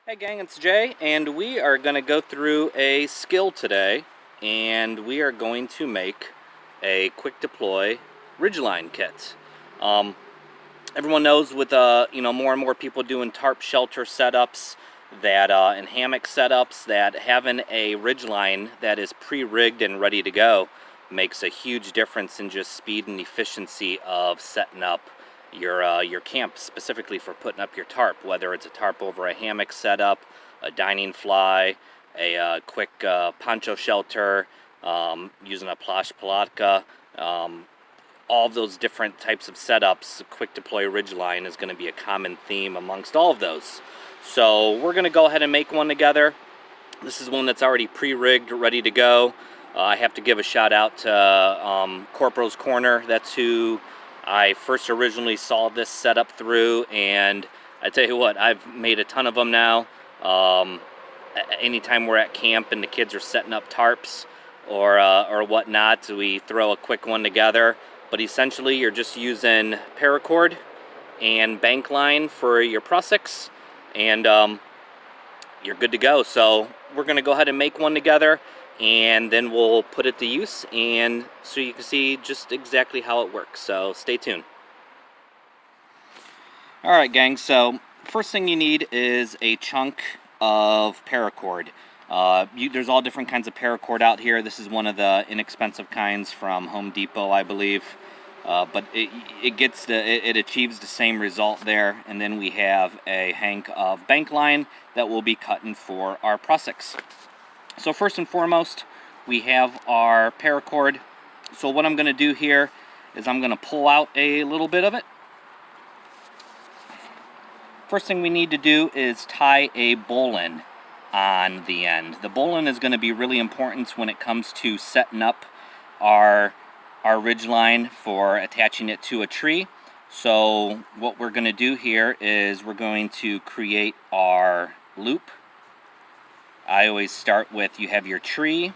Hey gang, it's Jay, and we are going to go through a skill today, and we are going to make a quick deploy Ridgeline kit. Um, Everyone knows with more and more people doing tarp shelter setups that and hammock setups, that having a Ridgeline that is pre-rigged and ready to go makes a huge difference in just speed and efficiency of setting up your camp, specifically for putting up your tarp, whether it's a tarp over a hammock setup, a dining fly, a quick poncho shelter, using a plash palatka. All of those different types of setups, quick deploy Ridgeline is going to be a common theme amongst all of those. So we're going to go ahead and make one together. This is one that's already pre-rigged, ready to go. I have to give a shout out to Corporal's Corner. That's who I first originally saw this setup through, and I tell you what, I've made a ton of them now. Anytime we're at camp and the kids are setting up tarps or whatnot, we throw a quick one together. But essentially, you're just using paracord and bankline for your prussics, and you're good to go. So we're going to go ahead and make one together, and then we'll put it to use, and so you can see just exactly how it works. So stay tuned. All right, gang. So first thing you need is a chunk of paracord. There's all different kinds of paracord out here. This is one of the inexpensive kinds from Home Depot, I believe. But it achieves the same result there. And then we have a hank of bankline that we'll be cutting for our prussics. So first and foremost, we have our paracord. So what I'm going to do here is I'm going to pull out a little bit of it. First thing we need to do is tie a bowline on the end. The bowline is going to be really important when it comes to setting up our Ridgeline for attaching it to a tree. So what we're going to do here is we're going to create our loop. I always start with, you have your tree.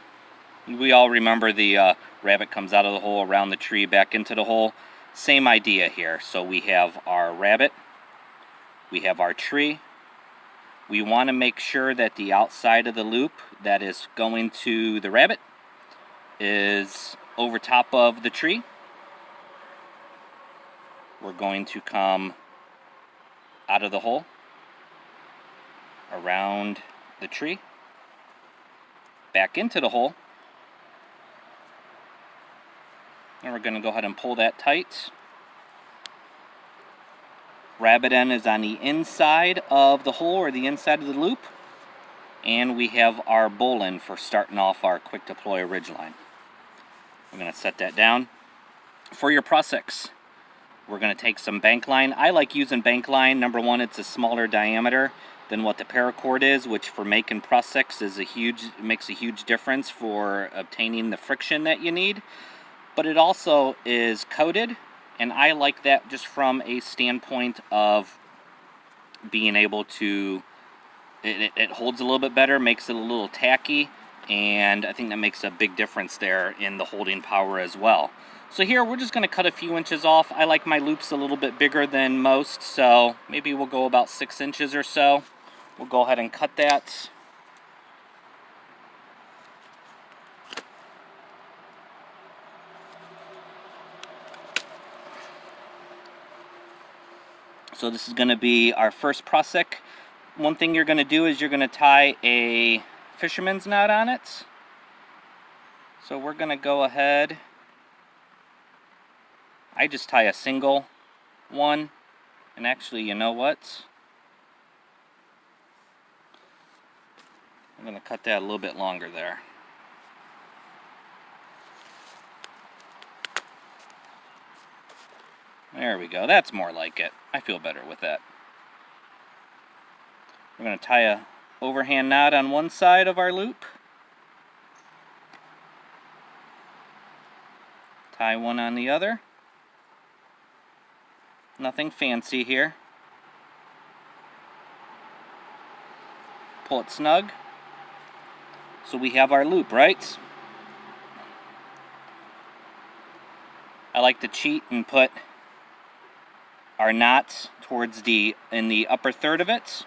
We all remember the rabbit comes out of the hole, around the tree, back into the hole. Same idea here. So we have our rabbit, we have our tree. We want to make sure that the outside of the loop that is going to the rabbit is over top of the tree. We're going to come out of the hole, around the tree, back into the hole, and we're going to go ahead and pull that tight. Rabbit end is on the inside of the hole, or the inside of the loop, and we have our bowline for starting off our quick deploy Ridgeline. I'm going to set that down. For your prussics, we're going to take some bankline. I like using bankline. Number one, it's a smaller diameter than what the paracord is, which for making prussics makes a huge difference for obtaining the friction that you need. But it also is coated, and I like that just from a standpoint of being able to, it holds a little bit better, makes it a little tacky, and I think that makes a big difference there in the holding power as well. So here we're just going to cut a few inches off. I like my loops a little bit bigger than most, so maybe we'll go about 6 inches or so. We'll go ahead and cut that. So this is going to be our first prussic. One thing you're going to do is you're going to tie a fisherman's knot on it. So we're going to go ahead. I just tie a single one. And actually, you know what? I'm going to cut that a little bit longer there. There we go. That's more like it. I feel better with that. We're going to tie a overhand knot on one side of our loop. Tie one on the other. Nothing fancy here. Pull it snug. So we have our loop, right? I like to cheat and put our knots towards in the upper third of it.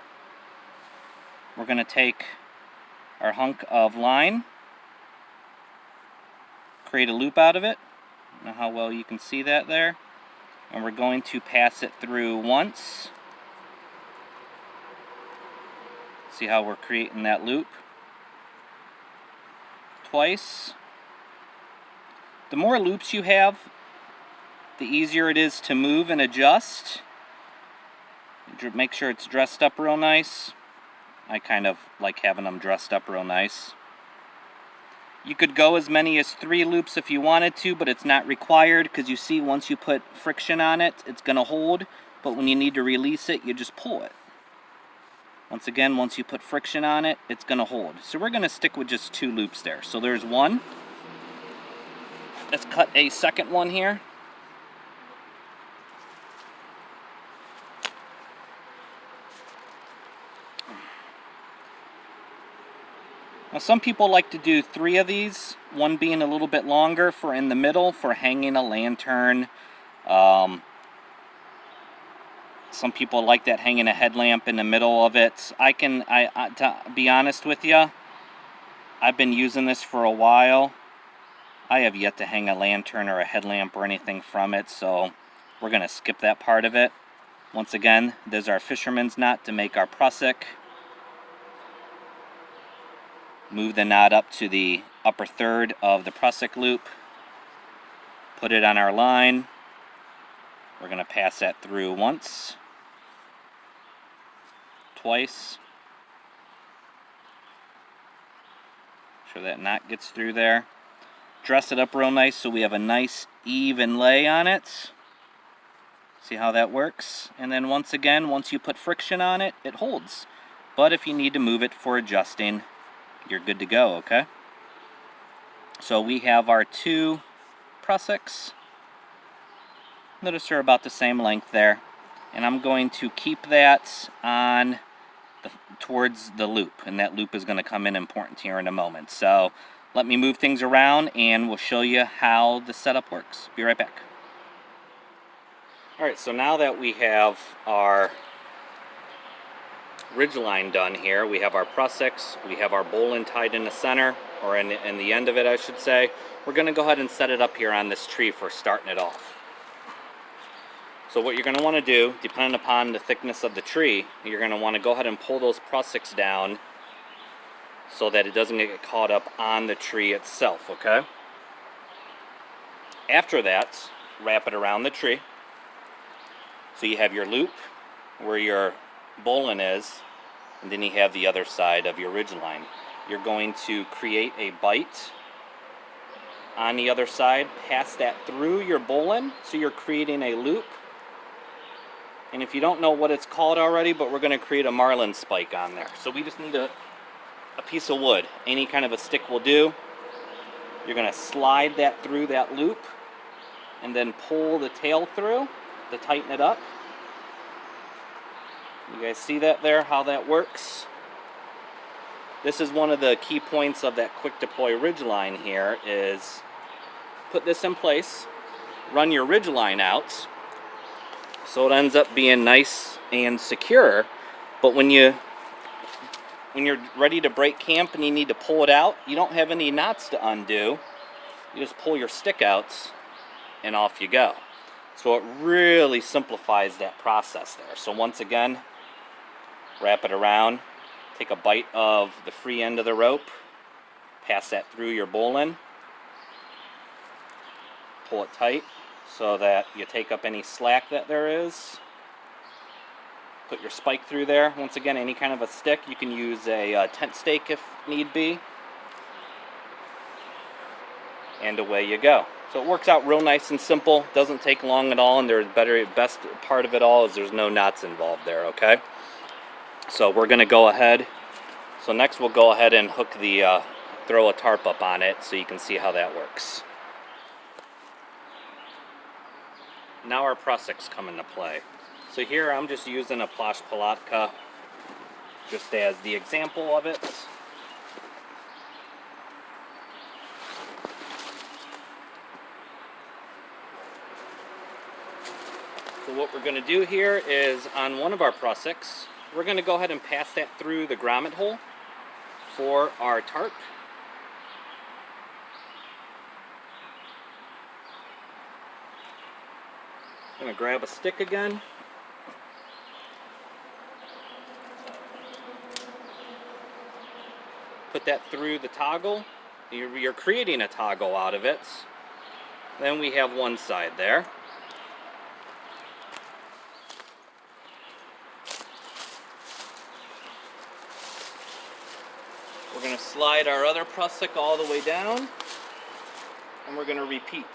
we're going to take our hunk of line, create a loop out of it. I don't know how well you can see that there. And we're going to pass it through once. See how we're creating that loop? Twice. The more loops you have, the easier it is to move and adjust. Make sure it's dressed up real nice. I kind of like having them dressed up real nice. You could go as many as 3 loops if you wanted to, but it's not required because you see once you put friction on it, it's going to hold. But when you need to release it, you just pull it. Once again, once you put friction on it, it's going to hold. So we're going to stick with just 2 loops there. So there's one. Let's cut a second one here. Now some people like to do 3 of these, one being a little bit longer for in the middle for hanging a lantern. Some people like that hanging a headlamp in the middle of it. To be honest with you, I've been using this for a while. I have yet to hang a lantern or a headlamp or anything from it, so we're going to skip that part of it. Once again, there's our fisherman's knot to make our prusik. Move the knot up to the upper third of the prusik loop. Put it on our line. We're going to pass that through once. Twice. Make sure that knot gets through there. Dress it up real nice so we have a nice even lay on it. See how that works? And then once again, once you put friction on it, it holds. But if you need to move it for adjusting, you're good to go, okay? So we have our 2 prusiks. Notice they're about the same length there. And I'm going to keep that on towards the loop, and that loop is going to come in important here in a moment. So let me move things around and we'll show you how the setup works. Be right back. Alright, so now that we have our ridgeline done here, we have our prusiks, we have our bowline tied in the center, or in the end of it I should say. We're going to go ahead and set it up here on this tree for starting it off. So what you're going to want to do, depending upon the thickness of the tree, you're going to want to go ahead and pull those prusiks down so that it doesn't get caught up on the tree itself, okay? After that, wrap it around the tree. So you have your loop where your bowline is, and then you have the other side of your ridgeline. You're going to create a bite on the other side, pass that through your bowline, so you're creating a loop. And if you don't know what it's called already, but we're going to create a marlin spike on there. So we just need a piece of wood. Any kind of a stick will do. You're going to slide that through that loop and then pull the tail through to tighten it up. You guys see that there, how that works? This is one of the key points of that quick deploy ridgeline here is put this in place, run your ridgeline out so it ends up being nice and secure, but when you're ready to break camp and you need to pull it out, you don't have any knots to undo. You just pull your stick out and off you go. So it really simplifies that process there. So once again, wrap it around, take a bite of the free end of the rope, pass that through your bowline, pull it tight so that you take up any slack that there is. Put your spike through there. Once again, any kind of a stick. You can use a tent stake if need be. And away you go. So it works out real nice and simple. Doesn't take long at all, and the best part of it all is there's no knots involved there, okay? So we're going to go ahead. So next we'll go ahead and hook the, throw a tarp up on it so you can see how that works. Now our prusiks come into play. So here I'm just using a plash palatka just as the example of it. So what we're going to do here is on one of our prusiks, we're going to go ahead and pass that through the grommet hole for our tarp. I'm going to grab a stick again. Put that through the toggle. You're creating a toggle out of it. Then we have one side there. We're going to slide our other prusik all the way down, and we're going to repeat.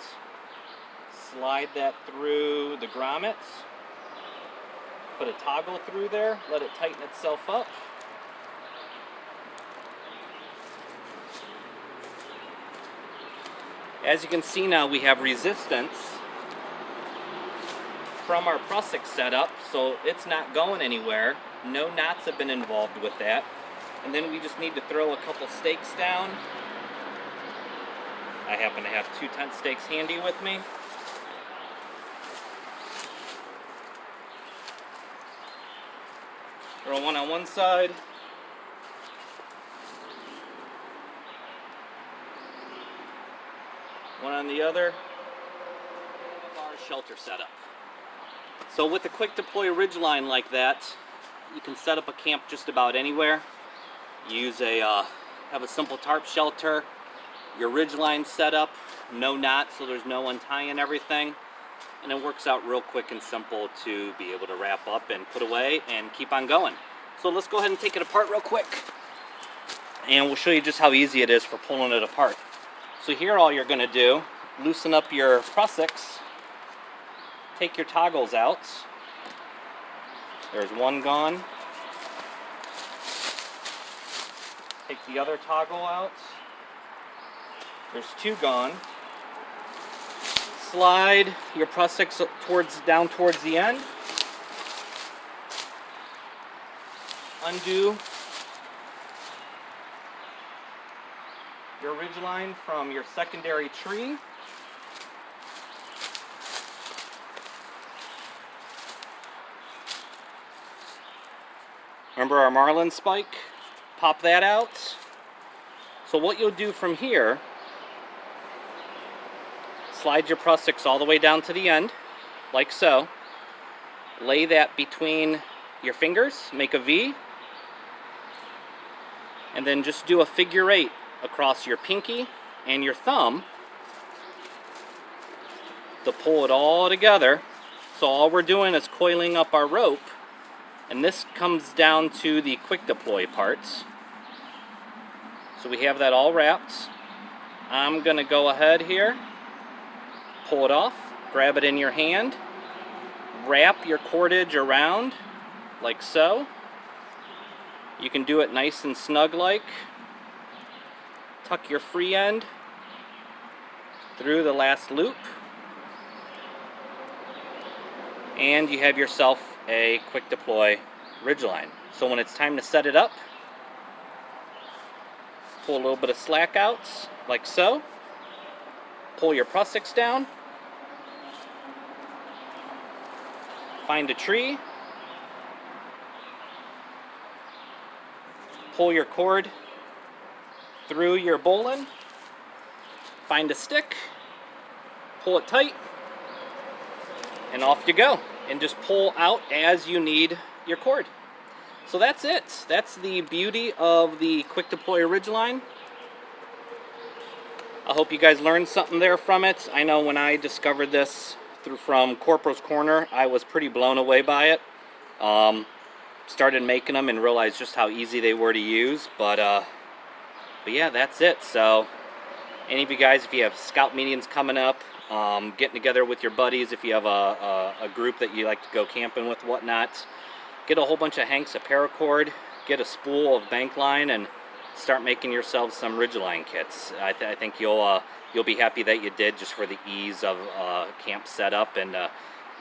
Slide that through the grommets, put a toggle through there, let it tighten itself up. As you can see now, we have resistance from our prusik setup, so it's not going anywhere. No knots have been involved with that. And then we just need to throw a couple stakes down. I happen to have 2 tent stakes handy with me. Throw one on one side. One on the other. Our shelter setup. So with a quick deploy ridgeline like that, you can set up a camp just about anywhere. Use have a simple tarp shelter, your ridgeline setup, no knots, so there's no untying everything. And it works out real quick and simple to be able to wrap up and put away and keep on going. So let's go ahead and take it apart real quick, and we'll show you just how easy it is for pulling it apart. So here all you're going to do, loosen up your prusiks, take your toggles out. There's one gone. Take the other toggle out. There's 2 gone. Slide your prusiks down towards the end. Undo your ridgeline from your secondary tree. Remember our marlin spike? Pop that out. So what you'll do from here, slide your prusiks all the way down to the end, like so. Lay that between your fingers, make a V, and then just do a figure 8 across your pinky and your thumb to pull it all together. So all we're doing is coiling up our rope, and this comes down to the quick deploy parts. So we have that all wrapped. I'm going to go ahead here, pull it off, grab it in your hand, wrap your cordage around like so. You can do it nice and snug like. Tuck your free end through the last loop, and you have yourself a quick deploy ridgeline. So when it's time to set it up, pull a little bit of slack out like so. Pull your prusiks down. Find a tree. Pull your cord through your bowline. Find a stick. Pull it tight. And off you go. And just pull out as you need your cord. So that's it. That's the beauty of the quick deploy ridgeline. I hope you guys learned something there from it. I know when I discovered this from Corporal's Corner, I was pretty blown away by it. Started making them and realized just how easy they were to use. But yeah, that's it. So any of you guys, if you have scout meetings coming up, getting together with your buddies, if you have a group that you like to go camping with, whatnot, get a whole bunch of hanks of paracord, get a spool of bankline, and start making yourselves some ridgeline kits. I think you'll be happy that you did, just for the ease of camp setup and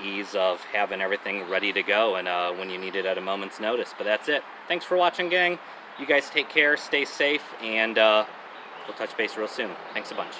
ease of having everything ready to go and when you need it at a moment's notice. But that's it. Thanks for watching, gang. You guys take care, stay safe, and we'll touch base real soon. Thanks a bunch.